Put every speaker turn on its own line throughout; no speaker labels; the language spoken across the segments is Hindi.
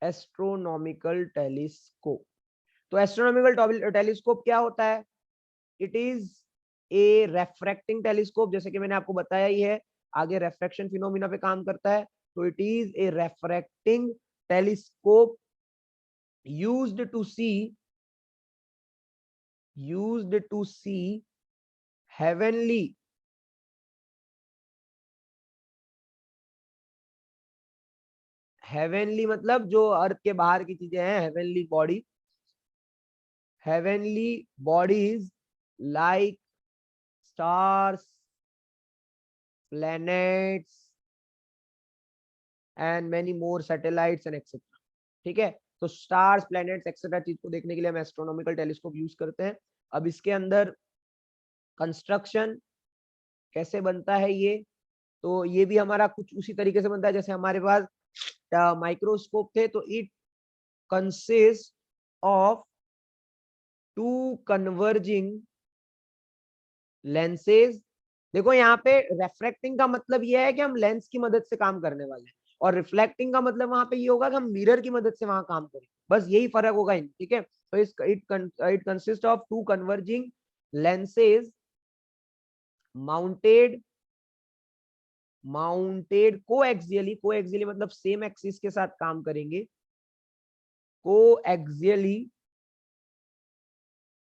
Astronomical telescope. तो एस्ट्रोनॉमिकल टेलीस्कोप क्या होता है? It is a refracting telescope, जैसे कि मैंने आपको बताया ही है, आगे रेफ्रैक्शन फिनोमिना पे काम करता है। तो it is a refracting telescope used to see heavenly heavenly मतलब जो अर्थ के बाहर की चीजें हैं, heavenly bodies like stars, planets and many more satellites and etcetera. ठीक है, तो स्टार्स, प्लैनेट्स एक्सेट्रा चीज को देखने के लिए हम एस्ट्रोनॉमिकल टेलीस्कोप यूज करते हैं। अब इसके अंदर कंस्ट्रक्शन कैसे बनता है ये, तो ये भी हमारा कुछ उसी तरीके से बनता है जैसे हमारे पास माइक्रोस्कोप थे। तो it consist of two converging lenses. देखो यहाँ पे रेफ्रेक्टिंग का मतलब ये है कि हम लेंस की मदद से काम करने वाले हैं, और रिफ्लेक्टिंग का मतलब वहां पे ये होगा कि हम मिरर की मदद से वहां काम करें। बस यही फर्क होगा इन, ठीक है। तो it consist of two converging lenses mounted coaxially मतलब सेम एक्सिस के साथ काम करेंगे, coaxially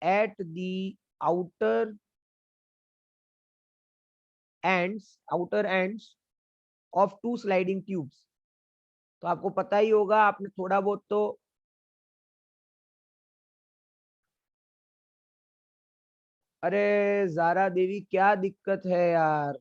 at the outer ends of two sliding tubes. तो आपको पता ही होगा, आपने थोड़ा बहुत तो अरे जारा देवी क्या दिक्कत है यार।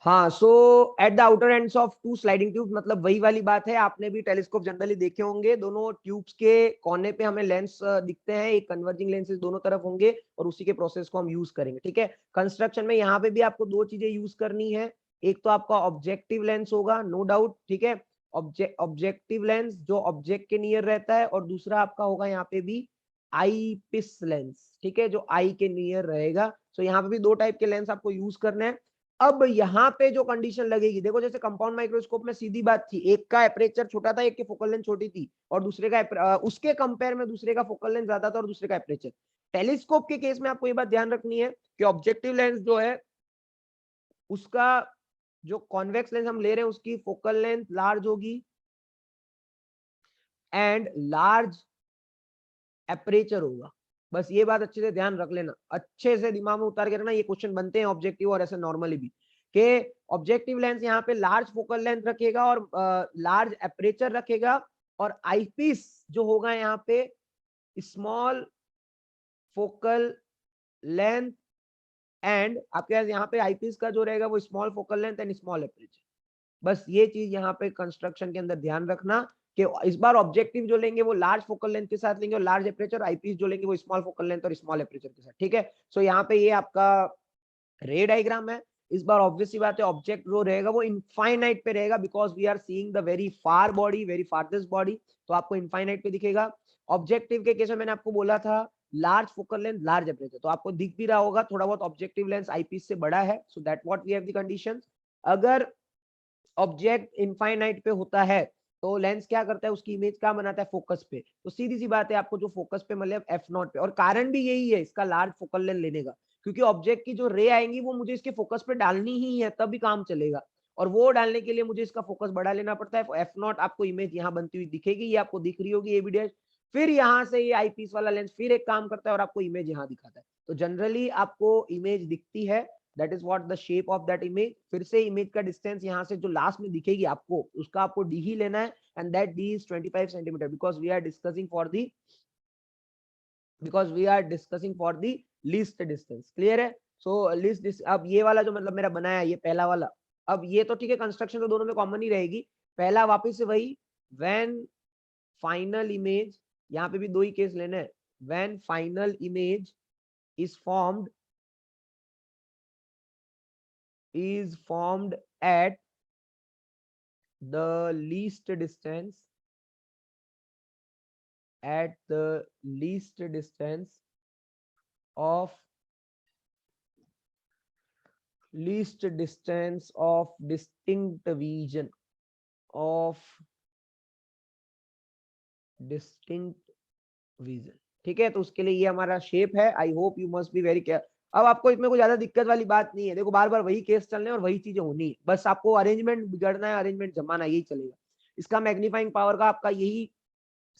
हाँ, so at the outer ends of two sliding tube मतलब वही वाली बात है। आपने भी टेलीस्कोप जनरली देखे होंगे, दोनों ट्यूब्स के कोने पे हमें लेंस दिखते हैं, एक कन्वर्जिंग लेंसेज दोनों तरफ होंगे और उसी के प्रोसेस को हम यूज करेंगे। ठीक है, कंस्ट्रक्शन में यहाँ पे भी आपको दो चीजें यूज करनी है। एक तो आपका ऑब्जेक्टिव लेंस होगा, नो डाउट, ठीक है, ऑब्जेक्टिव लेंस जो ऑब्जेक्ट के नियर रहता है, और दूसरा आपका होगा यहाँ पे भी आई पिस लेंस, ठीक है, जो आई के नियर रहेगा। सो यहाँ पे भी दो टाइप के लेंस आपको यूज करने हैं। अब यहाँ पे जो कंडीशन लगेगी, देखो जैसे कंपाउंड माइक्रोस्कोप में सीधी बात थी, एक का एपरेचर छोटा था, एक की फोकल लेंथ छोटी थी, और दूसरे का उसके कंपेयर में दूसरे का फोकल लेंथ ज्यादा था और दूसरे का एपरेचर। टेलीस्कोप के केस में आपको ये बात ध्यान रखनी है कि ऑब्जेक्टिव लेंस जो है उसका जो कॉन्वेक्स लेंस हम ले रहे हैं उसकी फोकल लेंथ लार्ज होगी एंड लार्ज एपरेचर होगा। बस ये बात अच्छे से ध्यान रख लेना, अच्छे से दिमाग में उतार के रखना। ये क्वेश्चन बनते हैं ऑब्जेक्टिव और ऐसे नॉर्मली भी, कि ऑब्जेक्टिव लेंस यहाँ पे लार्ज फोकल लेंथ रखेगा और लार्ज एपरेचर रखेगा, और आईपीस जो होगा यहाँ पे स्मॉल फोकल लेंथ एंड आपके पास यहाँ पे आईपीस का जो रहेगा वो small focal length and small aperture. बस ये चीज यहाँ पे कंस्ट्रक्शन के अंदर ध्यान रखना कि इस बार ऑब्जेक्टिव जो लेंगे वो लार्ज फोकल लेंथ के साथ लेंगे और लार्ज एपरेचर, आईपीस जो लेंगे वो स्मॉल फोकल लेंथ और स्मॉल एपरेचर के साथ। ठीक है, सो यहाँ पे ये आपका रे डायग्राम है। इस बार ऑब्वियस सी बात है, ऑब्जेक्ट जो रहेगा वो इनफाइनाइट पे रहेगा, because we are seeing the very far body, very farthest body, तो आपको इनफाइनाइट पे दिखेगा। ऑब्जेक्टिव के केस में मैंने आपको बोला था large focal length large aperture, तो आपको दिख भी रहा होगा थोड़ा बहुत ऑब्जेक्टिव लेंस आईपीस से बड़ा है, so that what we have the conditions. अगर ऑब्जेक्ट इनफाइनाइट पे होता है तो लेंस क्या करता है, उसकी इमेज क्या बनाता है, फोकस पे। तो सीधी सी बात है, आपको जो फोकस पे मतलब एफ नॉट पे, और कारण भी यही है इसका लार्ज फोकल लेंथ लेने का, क्योंकि ऑब्जेक्ट की जो रे आएंगी वो मुझे इसके फोकस पे डालनी ही है तभी काम चलेगा, और वो डालने के लिए मुझे इसका फोकस बड़ा लेना पड़ता है। एफ नॉट आपको इमेज यहाँ बनती हुई दिखेगी, ये आपको दिख रही होगी एवीडेंस। फिर यहाँ से ये आईपीस वाला लेंस फिर एक काम करता है और आपको इमेज यहाँ दिखाता है। तो जनरली आपको इमेज दिखती है, that is what the shape of that image. फिर से इमेज का डिस्टेंस यहाँ से जो लास्ट में दिखेगी आपको, उसका आपको डी ही लेना है, and that D is 25 centimetre, because we are discussing for the least distance. Clear है? सो लीस्ट, अब ये वाला जो मतलब मेरा बनाया ये पहला वाला, अब ये तो ठीक है, कंस्ट्रक्शन तो दोनों में कॉमन ही रहेगी। पहला वापिस से वही, व्हेन फाइनल इमेज, यहाँ पे भी दो ही केस लेना है, when final image is formed at the least distance of least distance of distinct vision of distinct vision. ठीक है, तो उसके लिए ये हमारा शेप है। I hope you must be very care. अब आपको इसमें कोई ज्यादा दिक्कत वाली बात नहीं है। देखो बार बार वही केस चलने और वही चीजें होनी है, बस आपको अरेंजमेंट बिगड़ना है, अरेंजमेंट जमाना, यही चलेगा। इसका मैग्नीफाइंग पावर का आपका यही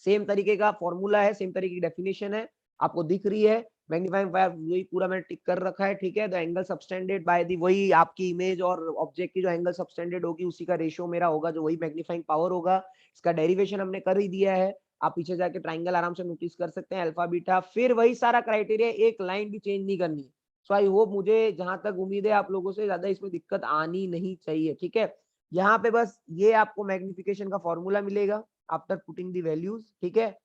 सेम तरीके का फॉर्मूला है, सेम तरीके की डेफिनेशन है, आपको दिख रही है। मैग्नीफाइंग पावर वही पूरा मैंने टिक कर रखा है। ठीक है, the angle subtended by the, वही आपकी इमेज और ऑब्जेक्ट की जो एंगल सबटेंडेड होगी उसी का रेशियो मेरा होगा, जो वही मैग्नीफाइंग पावर होगा। इसका डेरिवेशन हमने कर ही दिया है, आप पीछे जाके ट्राइंगल आराम से नोटिस कर सकते हैं, अल्फा बीटा, फिर वही सारा क्राइटेरिया, एक लाइन भी चेंज नहीं करनी है। सो आई होप, मुझे जहां तक उम्मीद है आप लोगों से ज्यादा इसमें दिक्कत आनी नहीं चाहिए। ठीक है, यहाँ पे बस ये आपको मैग्निफिकेशन का फॉर्मूला मिलेगा आफ्टर पुटिंग दी वैल्यूज। ठीक है,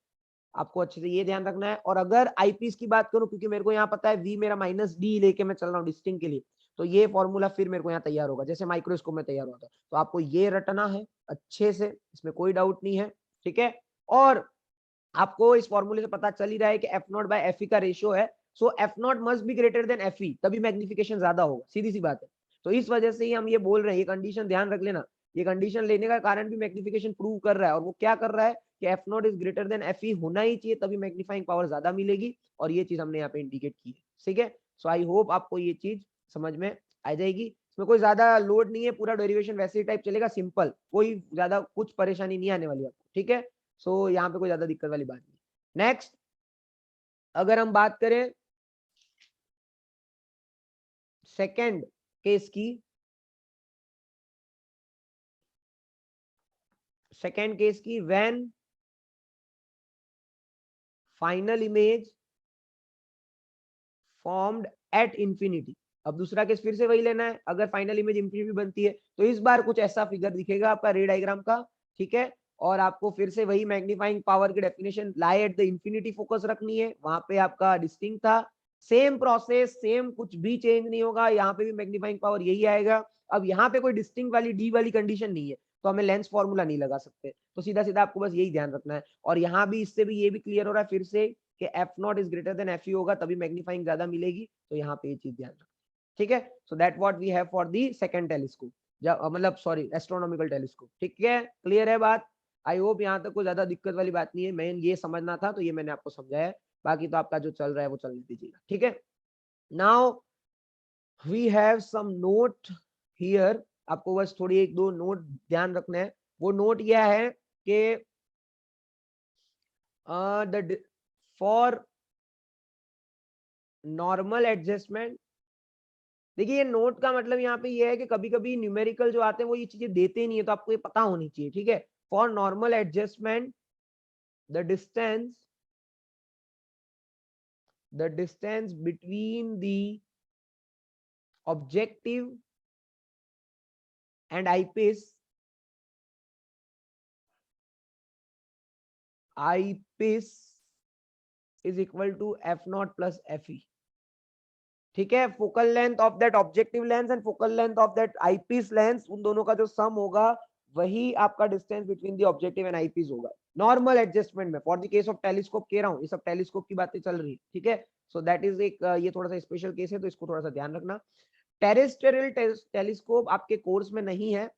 आपको अच्छे से ये ध्यान रखना है। और अगर आईपीस की बात करूं, क्योंकि मेरे को यहाँ पता है वी मेरा -d लेके मैं चल रहा हूँ डिस्टिंग के लिए, तो ये फॉर्मूला फिर मेरे को यहाँ तैयार होगा, जैसे माइक्रोस्कोप में तैयार होता है। तो आपको ये रटना है अच्छे से, इसमें कोई डाउट नहीं है। ठीक है, और आपको इस फॉर्मूले से पता चल ही रहा है कि एफ नॉट बाय एफ का रेशियो है, so F naught must be greater than F, तभी मैग्निफिकेशन ज्यादा होगा, सीधी सी बात है। तो इस वजह से ही हम ये बोल रहे हैं, ये कंडीशन ध्यान रख लेना। ये कंडीशन लेने का कारण भी मैग्निफिकेशन प्रूव कर रहा है, और वो क्या कर रहा है कि F not is greater than F होना ही चाहिए, तभी मैग्नीफाइंग पावर ज्यादा मिलेगी, और ये चीज हमने यहाँ पे इंडिकेट की है। ठीक है, सो आई होप आपको ये चीज समझ में आ जाएगी। इसमें कोई ज्यादा लोड नहीं है, पूरा डेरिवेशन वैसे ही टाइप चलेगा, सिंपल, कोई ज्यादा कुछ परेशानी नहीं आने वाली आपको। ठीक है, सो यहाँ पे कोई ज्यादा दिक्कत वाली बात नहीं। नेक्स्ट, अगर हम बात करें सेकेंड केस की, सेकेंड केस की, when final image formed at infinity. अब दूसरा केस फिर से वही लेना है, अगर फाइनल इमेज इंफिनिटी बनती है तो इस बार कुछ ऐसा फिगर दिखेगा आपका रे डायग्राम का। ठीक है, और आपको फिर से वही मैग्नीफाइंग पावर की definition lie at the infinity focus रखनी है, वहां पे आपका डिस्टिंक्ट था, सेम प्रोसेस, सेम, कुछ भी चेंज नहीं होगा, यहाँ पे भी मैग्नीफाइंग पावर यही आएगा। अब यहाँ पे कोई डिस्टिंक्ट वाली डी वाली कंडीशन नहीं है, तो हमें लेंस फॉर्मूला नहीं लगा सकते, तो सीधा सीधा आपको बस यही ध्यान रखना है। और यहाँ भी इससे भी ये भी क्लियर हो रहा है फिर से कि F not is greater than F होगा, तभी मैग्नीफाइंग ज्यादा मिलेगी, तो यहाँ पे ये चीज ध्यान रखना। ठीक है, so that what we have for the second telescope, मतलब सॉरी एस्ट्रोनॉमिकल टेलीस्कोप। ठीक है, क्लियर है बात? आई होप यहाँ तक कोई ज्यादा दिक्कत वाली बात नहीं है, मैं ये समझना था तो ये मैंने आपको समझाया है, बाकी तो आपका जो चल रहा है वो चलने दीजिएगा। ठीक है, now we have some note here, आपको बस थोड़ी एक दो नोट ध्यान रखना है। वो नोट यह है कि फॉर नॉर्मल एडजस्टमेंट, देखिए ये नोट का मतलब यहाँ पे ये है कि कभी कभी न्यूमेरिकल जो आते हैं वो ये चीजें देते नहीं है, तो आपको ये पता होनी चाहिए। ठीक है, for normal adjustment the distance between the objective and eyepiece is equal to F naught plus F E. ठीक है, focal length of that objective lens and focal length of that eyepiece lens, उन दोनों का जो सम होगा वही आपका distance between the objective and eyepiece होगा नॉर्मल एडजस्टमेंट में। For the case of telescope कह रहा हूँ, ये सब टेलीस्कोप की बातें चल रही है। ठीक है, सो दैट इज एक ये थोड़ा सा स्पेशल केस है, तो इसको थोड़ा सा ध्यान रखना। टेरेस्ट्रियल टेलीस्कोप आपके कोर्स में नहीं है,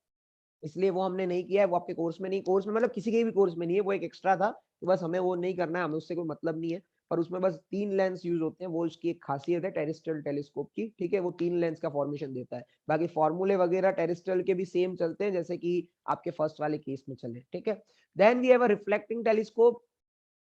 इसलिए वो हमने नहीं किया है, वो आपके कोर्स में नहीं, कोर्स में मतलब किसी के भी कोर्स में नहीं है, वो एक एक्स्ट्रा था, तो बस हमें वो नहीं करना है, हमें उससे कोई मतलब नहीं है। पर उसमें बस 3 लेंस यूज होते हैं, वो उसकी एक खासियत है टेरेस्ट्रियल टेलीस्कोप की। ठीक है, वो 3 लेंस का फॉर्मेशन देता है, बाकी फॉर्मूले वगैरह टेरेस्ट्रियल के भी सेम चलते हैं जैसे कि आपके फर्स्ट वाले केस में चले। ठीक है, then we have a reflecting telescope.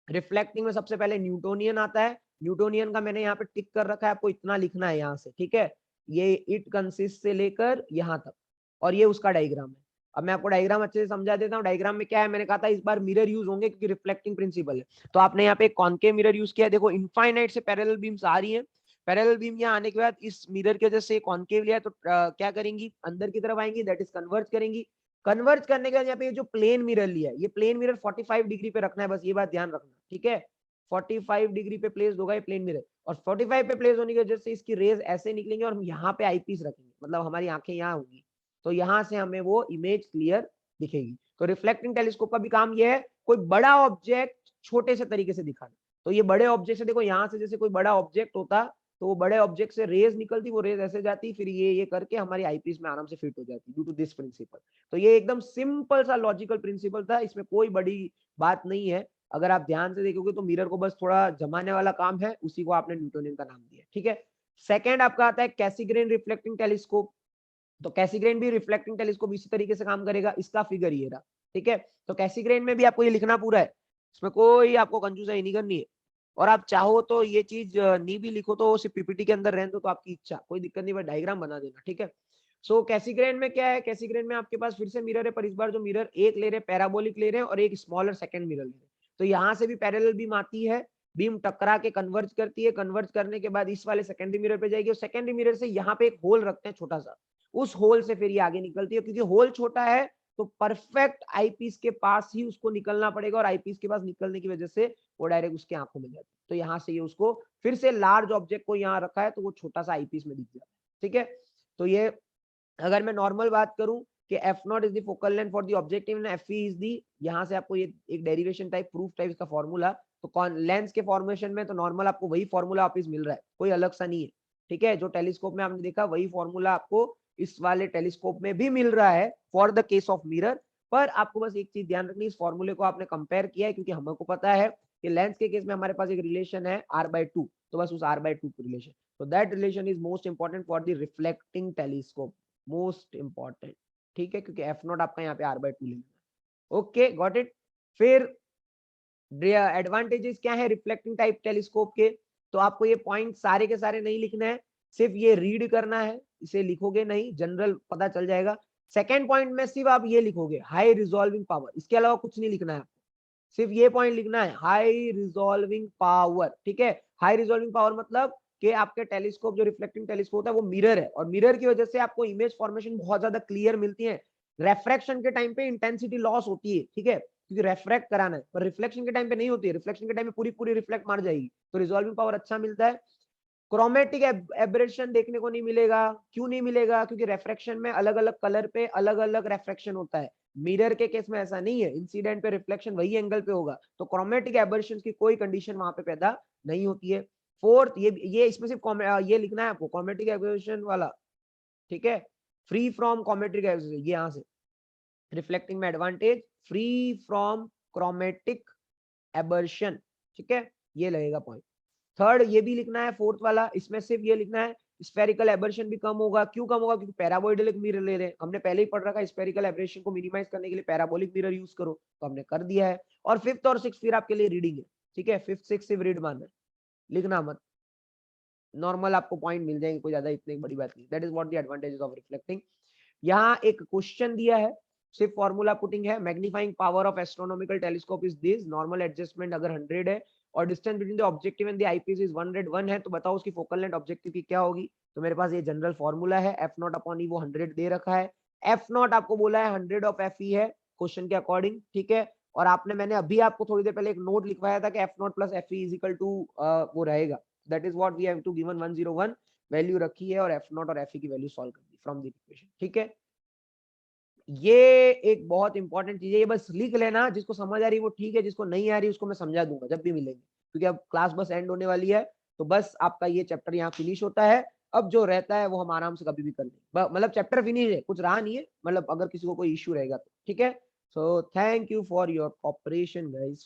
Reflecting में सबसे पहले न्यूटोनियन आता है, न्यूटोनियन का मैंने यहाँ पे टिक कर रखा है, आपको इतना लिखना है यहाँ से। ठीक है, ये इट कंसिस्ट से लेकर यहाँ तक, और ये उसका डायग्राम है। अब मैं आपको डायग्राम अच्छे से समझा देता हूँ। डायग्राम में क्या है, मैंने कहा था इस बार मिरर यूज होंगे क्योंकि रिफ्लेक्टिंग प्रिंसिपल है, तो आपने यहाँ पे एक कॉन्केव मिरर यूज किया है। देखो इनफाइनाइट से पैरेलल बीम्स आ रही है, पैरेलल बीम यहाँ आने के बाद इस मिरर के वजह से कॉन्केव लिया, तो क्या करेंगी, अंदर की तरफ आएंगी, दैट इज कन्वर्ज करेंगी। कन्वर्ज करने के बाद यहाँ पे जो प्लेन मिरर लिया है, ये प्लेन मिरर 45 डिग्री पे रखना है, बस ये बात ध्यान रखना। ठीक है, 45 डिग्री पे प्लेस होगा ये प्लेन मिरर, और 45 पे प्लेस होने की वजह से इसकी रेज ऐसे निकलेंगे और हम यहाँ पे आईपीस रखेंगे, मतलब हमारी आंखें यहाँ होंगी, तो यहाँ से हमें वो इमेज क्लियर दिखेगी। तो रिफ्लेक्टिंग टेलीस्कोप का भी काम ये है, कोई बड़ा ऑब्जेक्ट छोटे से तरीके से दिखाना। तो ये बड़े ऑब्जेक्ट से, देखो यहाँ से जैसे कोई बड़ा ऑब्जेक्ट होता तो वो बड़े ऑब्जेक्ट से रेज निकलती, वो रेज ऐसे जाती, फिर ये करके हमारी आईपीस में आराम से फिट हो जाती ड्यू टू दिस प्रिंसिपल। तो ये एकदम सिंपल सा लॉजिकल प्रिंसिपल था, इसमें कोई बड़ी बात नहीं है। अगर आप ध्यान से देखोगे तो मिरर को बस थोड़ा जमाने वाला काम है, उसी को आपने न्यूटोनियन का नाम दिया, ठीक है। सेकेंड आपका आता है कैसीग्रेन रिफ्लेक्टिंग टेलीस्कोप। तो कैसीग्रेन भी रिफ्लेक्टिंग टेलीस्कोप इसी तरीके से काम करेगा, इसका फिगर ये रहा, ठीक है। तो कैसीग्रेन में भी आपको ये लिखना पूरा है, इसमें कोई आपको कंफ्यूजन नहीं करनी है। और आप चाहो तो ये चीज नहीं भी लिखो तो सिर्फ पीपीटी के अंदर रहने दो, तो आपकी इच्छा, कोई दिक्कत नहीं, बस डायग्राम बना देना, ठीक है। सो कैसीग्रेन में क्या है, कैसीग्रेन में आपके पास फिर से मिरर है, पर इस बार जो मिरर एक ले रहे हैं पैराबोलिक ले रहे हैं और एक स्मॉलर सेकंड मिरर ले रहे हैं। तो यहाँ से भी पैरेलल बीम आती है, बीम टकरा के कन्वर्ज करती है, कन्वर्ज करने के बाद इस वाले सेकेंडरी मिरर पे जाएगी और सेकेंडरी मिरर से यहाँ पे एक होल रखते हैं छोटा सा, उस होल से फिर ये आगे निकलती है। क्योंकि होल छोटा है तो परफेक्ट आईपीस के पास ही उसको निकलना पड़ेगा, और आईपीस के पास निकलने की वजह से वो डायरेक्ट उसके आंखों में जाती है। तो यहाँ से ये उसको फिर से लार्ज ऑब्जेक्ट को यहाँ रखा है तो वो छोटा सा आईपीस में दिख जाता है, ठीक है। तो ये अगर मैं नॉर्मल बात करूं कि F not is the focal length for the objective and F is the, यहाँ से आपको ये एक डेरिवेशन टाइप प्रूफ टाइप इसका फॉर्मूला, तो लेंस के फॉर्मेशन में तो नॉर्मल आपको वही फॉर्मूला वापस मिल रहा है, कोई अलग सा नहीं है, ठीक है। जो टेलीस्कोप में आपने देखा वही फॉर्मूला आपको इस वाले टेलीस्कोप में भी मिल रहा है for the case of mirror. पर आपको बस एक चीज ध्यान रखनी, इस फॉर्मूले को आपने कंपेयर किया है, क्योंकि हमको पता है कि लेंस के केस में हमारे पास एक रिलेशन है r/2, तो बस उस r/2 रिलेशन, तो that relation is most important for the reflecting telescope, most important, ठीक है, क्योंकि एफ नॉट आपका यहाँ पे r/2 लेना है। Okay, got it. फिर एडवांटेजेस क्या है रिफ्लेक्टिंग टाइप टेलीस्कोप के, तो आपको ये पॉइंट सारे के सारे नहीं लिखना है, सिर्फ ये रीड करना है, इसे लिखोगे नहीं, जनरल पता चल जाएगा। सेकेंड पॉइंट में सिर्फ आप ये लिखोगे हाई रिजॉल्विंग पावर, इसके अलावा कुछ नहीं लिखना है आपको, सिर्फ ये पॉइंट लिखना है हाई रिजॉल्विंग पावर, ठीक है। हाई रिजॉल्विंग पावर मतलब कि आपके टेलीस्कोप जो रिफ्लेक्टिंग टेलीस्कोप है वो मिरर है, और मिरर की वजह से आपको इमेज फॉर्मेशन बहुत ज्यादा क्लियर मिलती है। रेफ्रैक्शन के टाइम पे इंटेंसिटी लॉस होती है, ठीक है, क्योंकि रेफ्रैक्ट कराना है, पर रिफ्लेक्शन के टाइम पे नहीं होती है, रिफ्लेक्शन के टाइम में पूरी पूरी रिफ्लेक्ट मार जाएगी, तो रिजॉल्विंग पावर अच्छा मिलता है। क्रोमेटिक एब्रेशन देखने को नहीं मिलेगा, क्यों नहीं मिलेगा, क्योंकि रेफ्रेक्शन में अलग अलग कलर पे अलग अलग रेफ्रेक्शन होता है, मिरर के केस में ऐसा नहीं है, इंसिडेंट पे रिफ्लेक्शन वही एंगल पे होगा, तो क्रोमेटिक एब्रेशन की कोई कंडीशन वहां पे पैदा नहीं होती है। फोर्थ, ये इसमें सिर्फ ये लिखना है आपको क्रोमेटिक एब्रेशन वाला, ठीक है, फ्री फ्रॉम क्रोमेटिक एब्रेशन, ये यहां से रिफ्लेक्टिंग में advantage free from chromatic abortion, ठीक है, ये लगेगा पॉइंट। थर्ड ये भी लिखना है, फोर्थ वाला इसमें सिर्फ ये लिखना है स्फेरिकल एबर्शन भी कम होगा। क्यों कम होगा, क्योंकि पैराबोलिक मिरर ले रहे हैं, हमने पहले ही पढ़ रखा है स्फेरिकल एबरेशन को मिनिमाइज करने के लिए पैराबोलिक मिरर यूज करो, तो हमने कर दिया है। और फिफ्थ और सिक्स फिर आपके लिए रीडिंग है, ठीक है, फिफ्थ सिक्स सिर्फ रीड मानना है, लिखना मत, नॉर्मल आपको पॉइंट मिल जाएंगे, कोई ज्यादा इतनी बड़ी बात नहीं। That is what the advantages of reflecting. यहाँ एक क्वेश्चन दिया है, सिर्फ फॉर्मूला पुटिंग है, magnifying power of astronomical telescope is this, normal adjustment अगर 100 है और distance between the objective and the eyepiece is 101 है, तो बताओ उसकी फोकल लेंथ ऑब्जेक्टिव की क्या होगी। तो मेरे पास ये जनरल फॉर्मूला है, एफ नॉट अपॉन ई, वो 100 दे रखा है, एफ नॉट आपको बोला है 100 ऑफ एफ ई है क्वेश्चन के अकॉर्डिंग, ठीक है। और आपने मैंने अभी आपको थोड़ी देर पहले एक नोट लिखवाया था कि F naught plus F E is equal to वो रहेगा, that is what we have to given 101 value रखी है और एफ नॉट और एफ ई की वैल्यू सॉल्व कर दी फ्रॉम द इक्वेशन, ठीक है। ये एक बहुत इंपॉर्टेंट चीज है, ये बस लिख लेना, जिसको समझ आ रही है वो ठीक है, जिसको नहीं आ रही उसको मैं समझा दूंगा जब भी मिलेंगे, क्योंकि अब क्लास बस एंड होने वाली है, तो बस आपका ये चैप्टर यहाँ फिनिश होता है। अब जो रहता है वो हम आराम से कभी भी कर लेंगे, मतलब चैप्टर फिनिश है, कुछ रहा नहीं है, मतलब अगर किसी को कोई इश्यू रहेगा तो, ठीक है। So thank you for your cooperation guys.